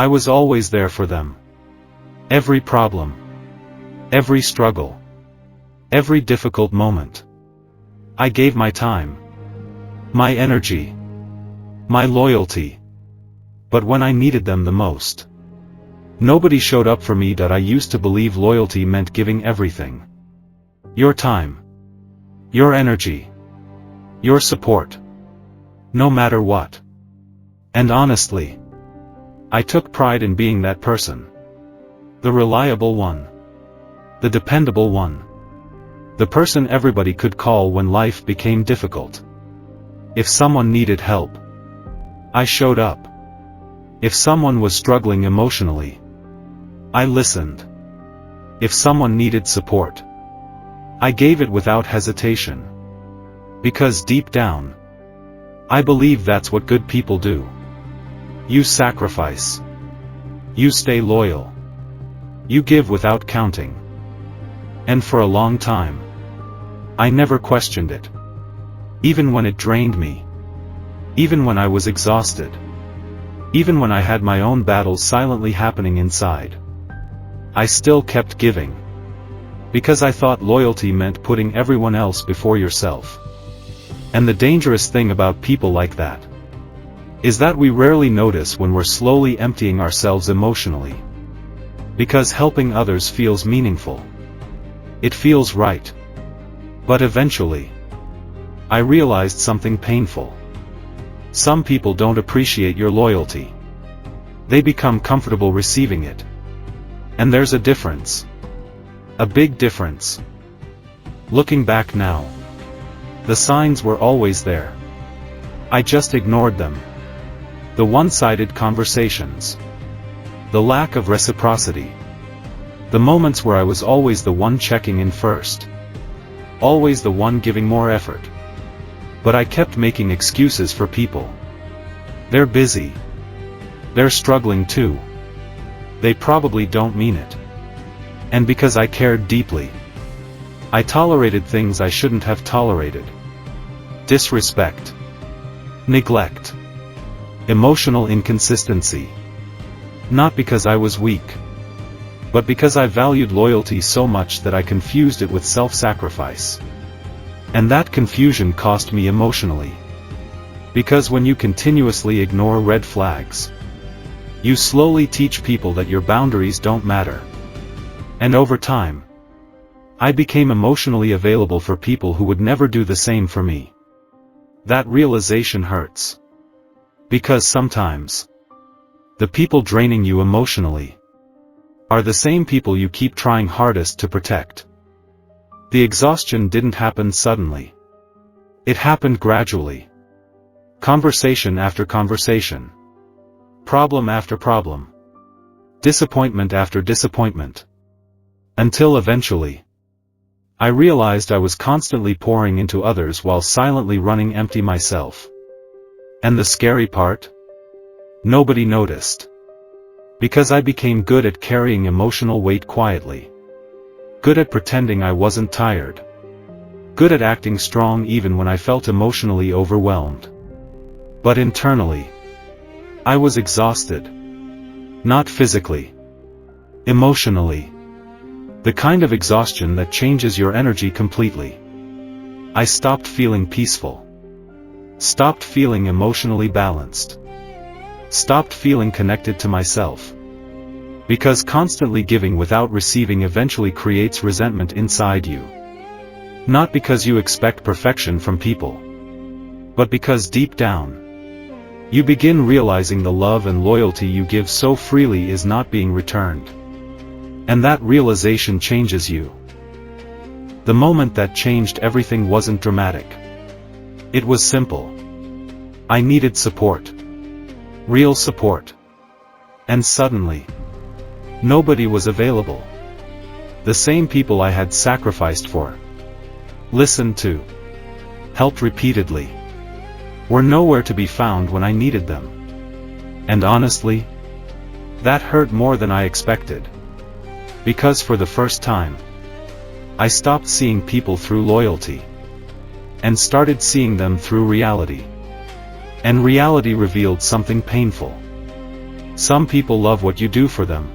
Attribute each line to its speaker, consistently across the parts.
Speaker 1: I was always there for them. Every problem. Every struggle. Every difficult moment. I gave my time. My energy. My loyalty. But when I needed them the most, nobody showed up for me. I used to believe loyalty meant giving everything. Your time. Your energy. Your support. No matter what. And honestly, I took pride in being that person. The reliable one. The dependable one. The person everybody could call when life became difficult. If someone needed help, I showed up. If someone was struggling emotionally, I listened. If someone needed support, I gave it without hesitation. Because deep down, I believe that's what good people do. You sacrifice. You stay loyal. You give without counting. And for a long time, I never questioned it. Even when it drained me. Even when I was exhausted. Even when I had my own battles silently happening inside. I still kept giving. Because I thought loyalty meant putting everyone else before yourself. And the dangerous thing about people like that is that we rarely notice when we're slowly emptying ourselves emotionally. Because helping others feels meaningful. It feels right. But eventually, I realized something painful. Some people don't appreciate your loyalty. They become comfortable receiving it. And there's a difference. A big difference. Looking back now, the signs were always there. I just ignored them. The one-sided conversations. The lack of reciprocity. The moments where I was always the one checking in first. Always the one giving more effort. But I kept making excuses for people. They're busy. They're struggling too. They probably don't mean it. And because I cared deeply, I tolerated things I shouldn't have tolerated. Disrespect. Neglect. Emotional inconsistency. Not because I was weak, but because I valued loyalty so much that I confused it with self-sacrifice. And that confusion cost me emotionally. Because when you continuously ignore red flags, you slowly teach people that your boundaries don't matter. And over time, I became emotionally available for people who would never do the same for me. That realization hurts. Because sometimes, the people draining you emotionally are the same people you keep trying hardest to protect. The exhaustion didn't happen suddenly. It happened gradually. Conversation after conversation. Problem after problem. Disappointment after disappointment. Until eventually, I realized I was constantly pouring into others while silently running empty myself. And the scary part? Nobody noticed. Because I became good at carrying emotional weight quietly. Good at pretending I wasn't tired. Good at acting strong even when I felt emotionally overwhelmed. But internally, I was exhausted. Not physically. Emotionally. The kind of exhaustion that changes your energy completely. I stopped feeling peaceful. Stopped feeling emotionally balanced. Stopped feeling connected to myself. Because constantly giving without receiving eventually creates resentment inside you. Not because you expect perfection from people, but because deep down, you begin realizing the love and loyalty you give so freely is not being returned. And that realization changes you. The moment that changed everything wasn't dramatic. It was simple. I needed support. Real support. And suddenly, nobody was available. The same people I had sacrificed for, listened to, helped repeatedly, were nowhere to be found when I needed them. And honestly, that hurt more than I expected. Because for the first time, I stopped seeing people through loyalty, and started seeing them through reality. And reality revealed something painful. Some people love what you do for them.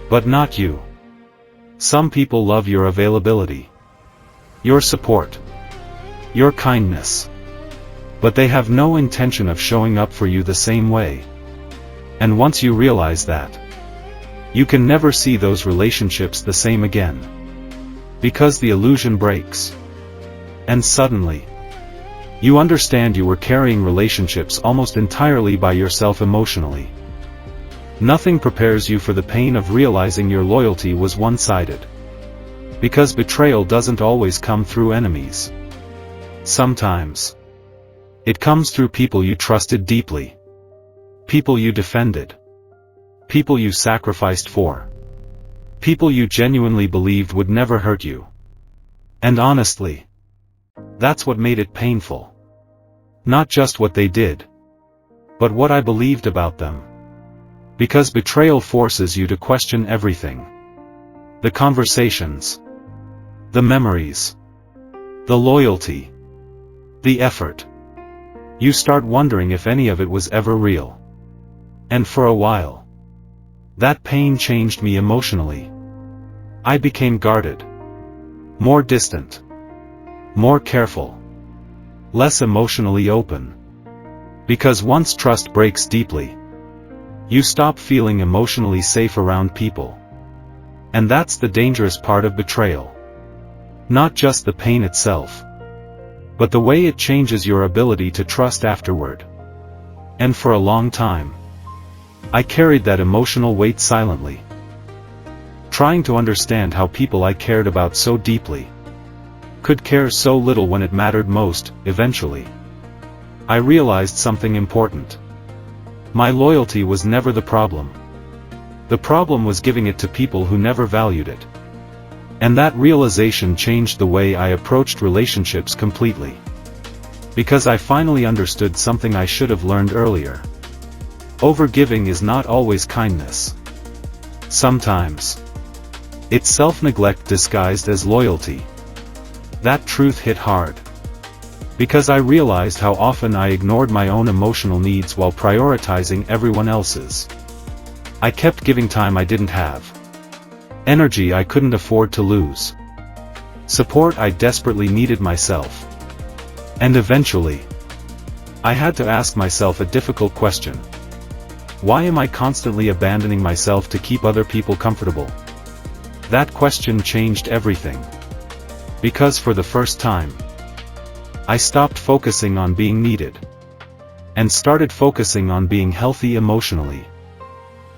Speaker 1: But not you. Some people love your availability, your support, your kindness. But they have no intention of showing up for you the same way. And once you realize that, you can never see those relationships the same again. Because the illusion breaks. And suddenly, you understand you were carrying relationships almost entirely by yourself emotionally. Nothing prepares you for the pain of realizing your loyalty was one-sided. Because betrayal doesn't always come through enemies. Sometimes, it comes through people you trusted deeply. People you defended. People you sacrificed for. People you genuinely believed would never hurt you. And honestly, that's what made it painful. Not just what they did, but what I believed about them. Because betrayal forces you to question everything. The conversations. The memories. The loyalty. The effort. You start wondering if any of it was ever real. And for a while, that pain changed me emotionally. I became guarded. More distant. More careful. Less emotionally open. Because once trust breaks deeply, you stop feeling emotionally safe around people. And that's the dangerous part of betrayal. Not just the pain itself, but the way it changes your ability to trust afterward. And for a long time, I carried that emotional weight silently. Trying to understand how people I cared about so deeply could care so little when it mattered most. Eventually, I realized something important. My loyalty was never the problem. The problem was giving it to people who never valued it. And that realization changed the way I approached relationships completely. Because I finally understood something I should have learned earlier. Overgiving is not always kindness. Sometimes, it's self-neglect disguised as loyalty. That truth hit hard. Because I realized how often I ignored my own emotional needs while prioritizing everyone else's. I kept giving time I didn't have. Energy I couldn't afford to lose. Support I desperately needed myself. And eventually, I had to ask myself a difficult question. Why am I constantly abandoning myself to keep other people comfortable? That question changed everything. Because for the first time, I stopped focusing on being needed. And started focusing on being healthy emotionally.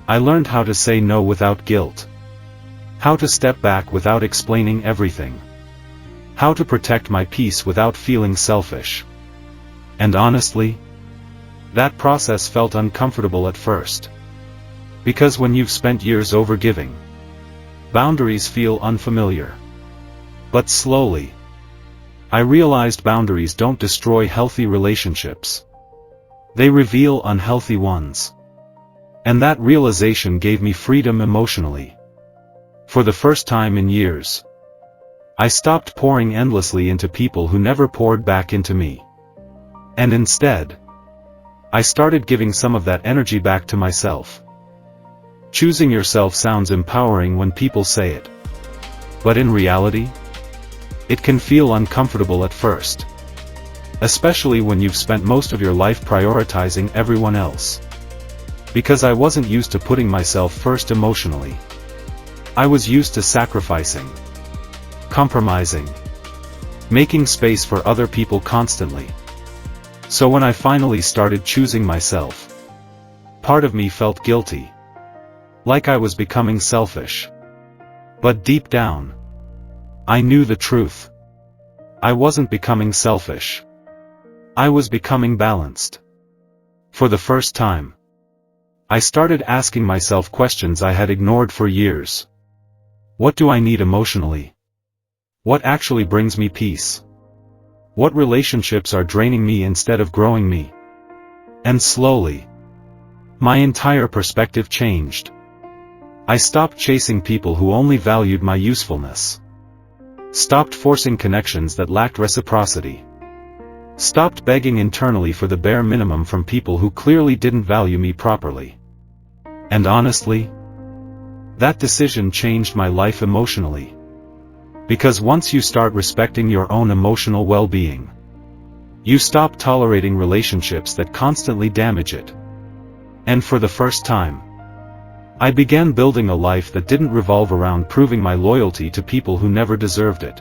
Speaker 1: I learned how to say no without guilt. How to step back without explaining everything. How to protect my peace without feeling selfish. And honestly, that process felt uncomfortable at first. Because when you've spent years overgiving, boundaries feel unfamiliar. But slowly, I realized boundaries don't destroy healthy relationships. They reveal unhealthy ones. And that realization gave me freedom emotionally. For the first time in years, I stopped pouring endlessly into people who never poured back into me. And instead, I started giving some of that energy back to myself. Choosing yourself sounds empowering when people say it. But in reality, it can feel uncomfortable at first. Especially when you've spent most of your life prioritizing everyone else. Because I wasn't used to putting myself first emotionally. I was used to sacrificing, compromising, making space for other people constantly. So when I finally started choosing myself, part of me felt guilty. Like I was becoming selfish. But deep down, I knew the truth. I wasn't becoming selfish. I was becoming balanced. For the first time, I started asking myself questions I had ignored for years. What do I need emotionally? What actually brings me peace? What relationships are draining me instead of growing me? And slowly, my entire perspective changed. I stopped chasing people who only valued my usefulness. Stopped forcing connections that lacked reciprocity. Stopped begging internally for the bare minimum from people who clearly didn't value me properly. And honestly, that decision changed my life emotionally. Because once you start respecting your own emotional well-being, you stop tolerating relationships that constantly damage it. And for the first time, I began building a life that didn't revolve around proving my loyalty to people who never deserved it.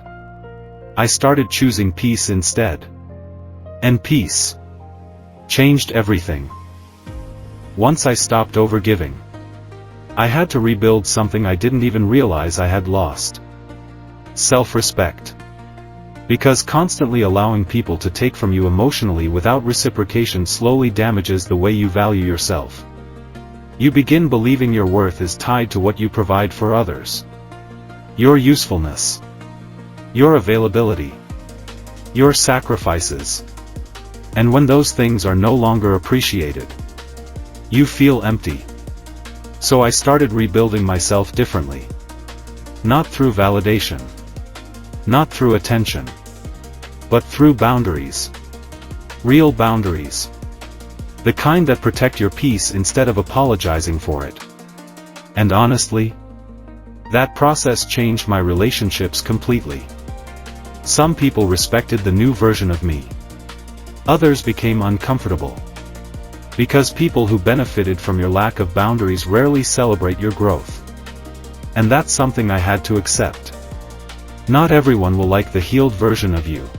Speaker 1: I started choosing peace instead. And peace changed everything. Once I stopped overgiving, I had to rebuild something I didn't even realize I had lost. Self-respect. Because constantly allowing people to take from you emotionally without reciprocation slowly damages the way you value yourself. You begin believing your worth is tied to what you provide for others. Your usefulness. Your availability. Your sacrifices. And when those things are no longer appreciated, you feel empty. So I started rebuilding myself differently. Not through validation. Not through attention. But through boundaries. Real boundaries. The kind that protect your peace instead of apologizing for it. And honestly, that process changed my relationships completely. Some people respected the new version of me. Others became uncomfortable. Because people who benefited from your lack of boundaries rarely celebrate your growth. And that's something I had to accept. Not everyone will like the healed version of you.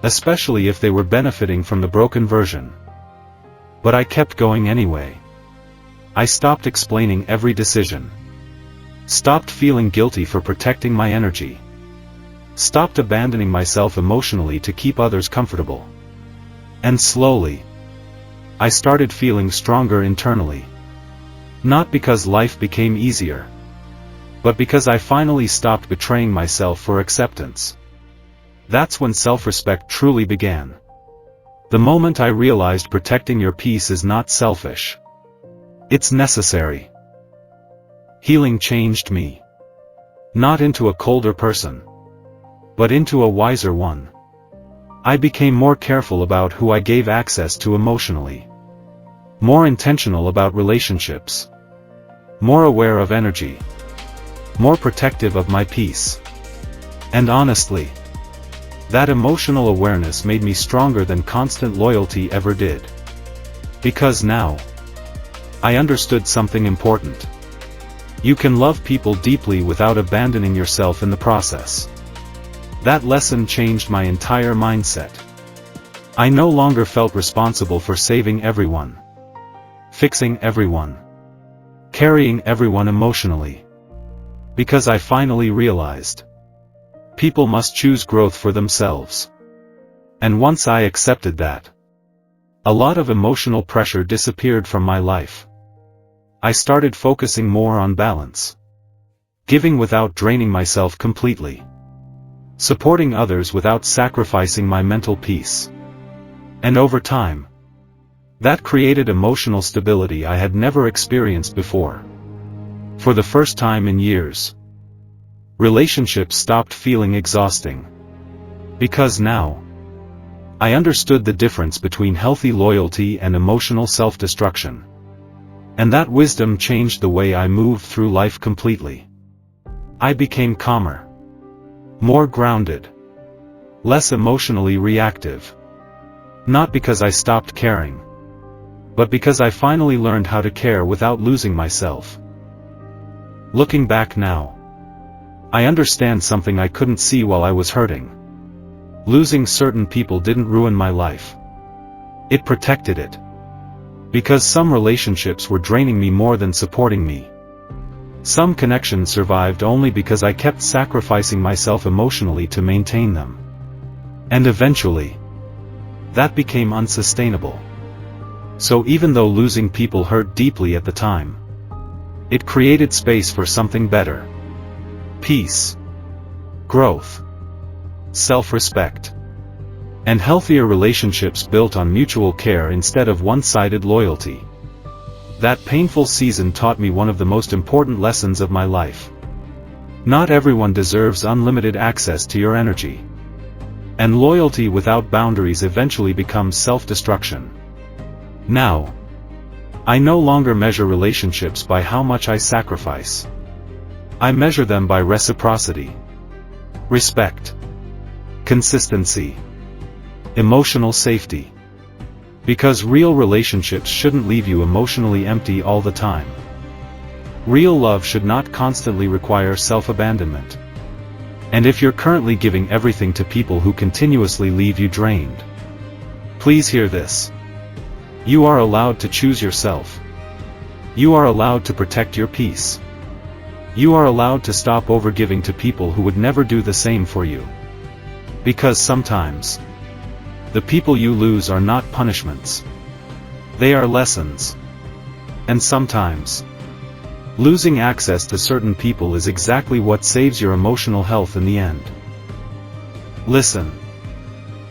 Speaker 1: Especially if they were benefiting from the broken version. But I kept going anyway. I stopped explaining every decision. Stopped feeling guilty for protecting my energy. Stopped abandoning myself emotionally to keep others comfortable. And slowly, I started feeling stronger internally. Not because life became easier, but because I finally stopped betraying myself for acceptance. That's when self-respect truly began. The moment I realized protecting your peace is not selfish. It's necessary. Healing changed me. Not into a colder person, but into a wiser one. I became more careful about who I gave access to emotionally. More intentional about relationships. More aware of energy. More protective of my peace. And honestly, that emotional awareness made me stronger than constant loyalty ever did. Because now, I understood something important. You can love people deeply without abandoning yourself in the process. That lesson changed my entire mindset. I no longer felt responsible for saving everyone. Fixing everyone. Carrying everyone emotionally. Because I finally realized, people must choose growth for themselves. And once I accepted that, a lot of emotional pressure disappeared from my life. I started focusing more on balance. Giving without draining myself completely. Supporting others without sacrificing my mental peace. And over time, that created emotional stability I had never experienced before. For the first time in years, relationships stopped feeling exhausting. Because now, I understood the difference between healthy loyalty and emotional self-destruction. And that wisdom changed the way I moved through life completely. I became calmer. More grounded. Less emotionally reactive. Not because I stopped caring, but because I finally learned how to care without losing myself. Looking back now, I understand something I couldn't see while I was hurting. Losing certain people didn't ruin my life. It protected it. Because some relationships were draining me more than supporting me. Some connections survived only because I kept sacrificing myself emotionally to maintain them. And eventually, that became unsustainable. So even though losing people hurt deeply at the time, it created space for something better. Peace. Growth. Self-respect. And healthier relationships built on mutual care instead of one-sided loyalty. That painful season taught me one of the most important lessons of my life. Not everyone deserves unlimited access to your energy. And loyalty without boundaries eventually becomes self-destruction. Now, I no longer measure relationships by how much I sacrifice. I measure them by reciprocity, respect, consistency, emotional safety. Because real relationships shouldn't leave you emotionally empty all the time. Real love should not constantly require self-abandonment. And if you're currently giving everything to people who continuously leave you drained, please hear this. You are allowed to choose yourself. You are allowed to protect your peace. You are allowed to stop overgiving to people who would never do the same for you. Because sometimes, the people you lose are not punishments. They are lessons. And sometimes, losing access to certain people is exactly what saves your emotional health in the end. Listen.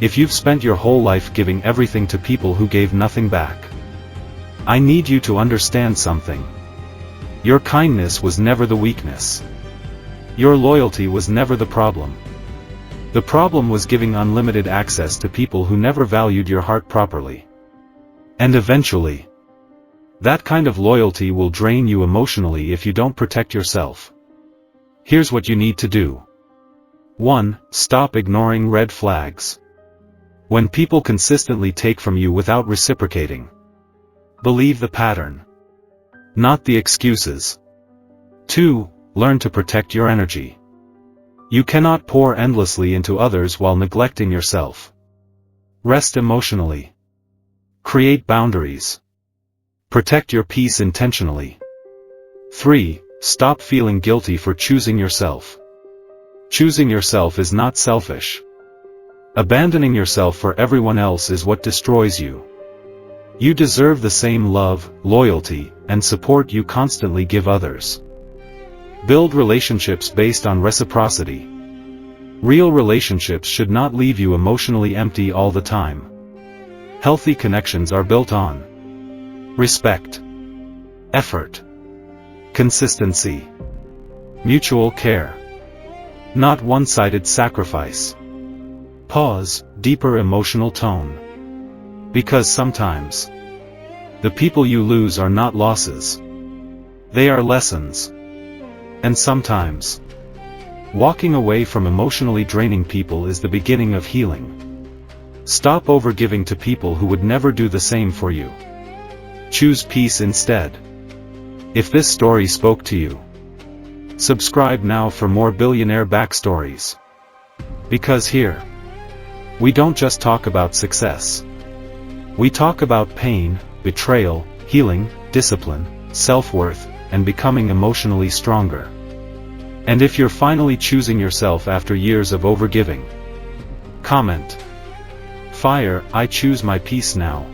Speaker 1: If you've spent your whole life giving everything to people who gave nothing back, I need you to understand something. Your kindness was never the weakness. Your loyalty was never the problem. The problem was giving unlimited access to people who never valued your heart properly. And eventually, that kind of loyalty will drain you emotionally if you don't protect yourself. Here's what you need to do. 1. Stop ignoring red flags. When people consistently take from you without reciprocating, believe the pattern, not the excuses. 2. Learn to protect your energy. You cannot pour endlessly into others while neglecting yourself. Rest emotionally. Create boundaries. Protect your peace intentionally. 3. Stop feeling guilty for choosing yourself. Choosing yourself is not selfish. Abandoning yourself for everyone else is what destroys you. You deserve the same love, loyalty, and support you constantly give others. Build relationships based on reciprocity. Real relationships should not leave you emotionally empty all the time. Healthy connections are built on respect, effort, consistency, mutual care, not one-sided sacrifice. Pause, deeper emotional tone. Because sometimes, the people you lose are not losses. They are lessons. And sometimes, walking away from emotionally draining people is the beginning of healing. Stop overgiving to people who would never do the same for you. Choose peace instead. If this story spoke to you, subscribe now for more Billionaire Backstories. Because here, we don't just talk about success. We talk about pain, betrayal, healing, discipline, self-worth, and becoming emotionally stronger. And if you're finally choosing yourself after years of overgiving, comment. Fire, I choose my peace now.